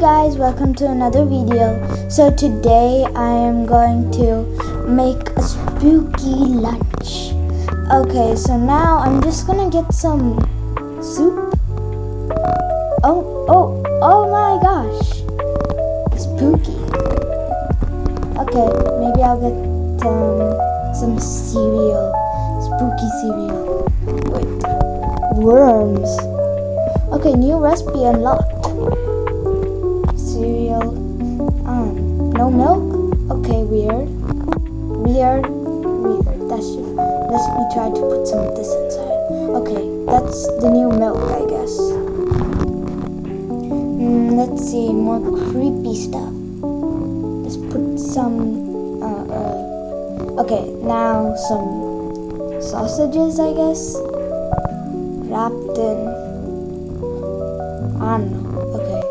guys, welcome to another video. So today I am going to make a spooky lunch. Okay, so now I'm just gonna get some soup. Oh my gosh, spooky. Okay, maybe I'll get some cereal, spooky cereal. Wait, worms. Okay, new recipe unlocked. Cereal. No milk? Okay, weird. Let's try to put some of this inside. Okay, that's the new milk, I guess. Let's see, more creepy stuff. Let's put some, okay, now some sausages, I guess. Wrapped in, I don't know, okay.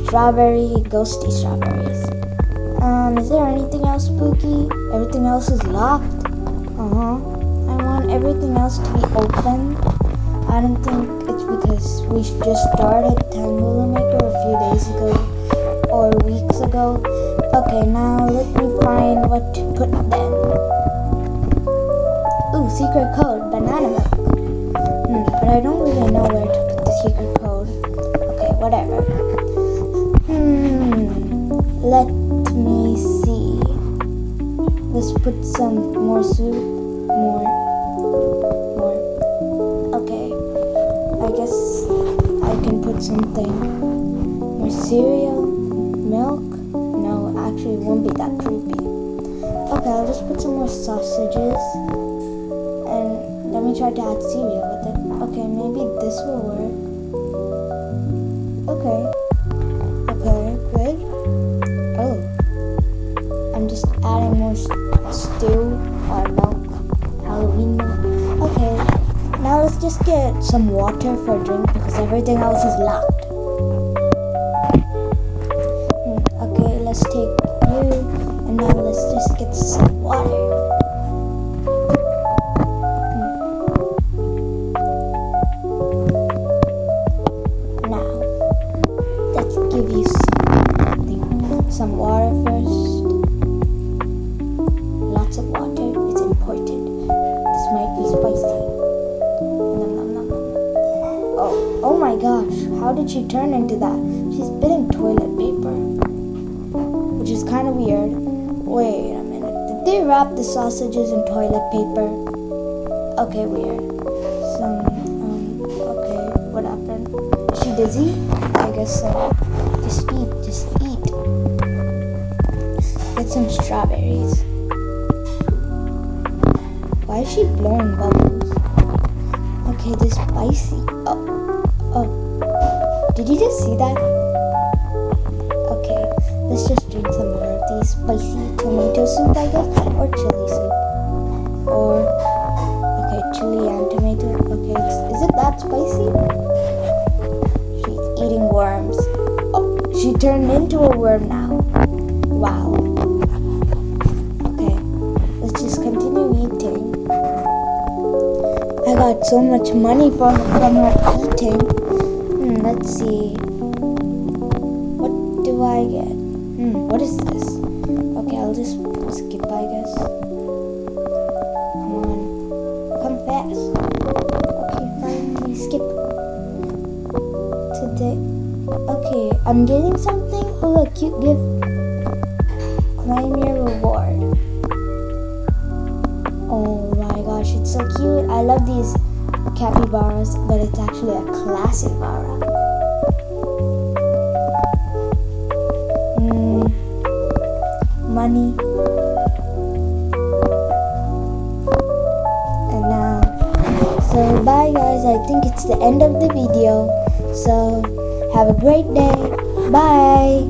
Strawberry, ghosty strawberries. Is there anything else spooky? Everything else is locked. I want everything else to be open. I don't think it's because we just started tangulu maker a few days ago or weeks ago. Okay, now let me find what to put then. Ooh, secret code, banana milk. But I don't really know where to put the secret code. Okay, whatever. Let me see. Let's put some more soup. More. Okay. I guess I can put something. More cereal. Milk. No, actually it won't be that creepy. Okay, I'll just put some more sausages. And let me try to add cereal with it. Okay, maybe this will work. Okay, good. Oh, I'm just adding more stew or milk, Halloween milk. Okay, now let's just get some water for a drink because everything else is locked. Okay, let's take you, and now let's just get some water. Give you some water first. Lots of water is important. This might be spicy. Nom. Oh my gosh, how did she turn into that? She's spitting toilet paper, which is kind of weird. Wait a minute, did they wrap the sausages in toilet paper? Okay, weird. Okay, what happened? Is she dizzy? I guess so. Just eat. Get some strawberries. Why is she blowing bubbles? Okay, this is spicy. Oh. Did you just see that? Okay, let's just drink some more of these spicy tomato soup, I guess, or chili soup. Okay, chili and tomato. Okay, is it that spicy? She's eating worms. She turned into a worm now. Wow. Okay, let's just continue eating. I got so much money from her eating. Let's see. What do I get? What is this? Okay, I'll just skip, I guess. Come on. Come fast. Okay, finally skip. Today. Okay, I'm getting something. Oh, a cute gift. Claim your reward. Oh my gosh, it's so cute. I love these capybaras, but it's actually a classic bara. Money. And now. So bye guys, I think it's the end of the video. So have a great day. Bye.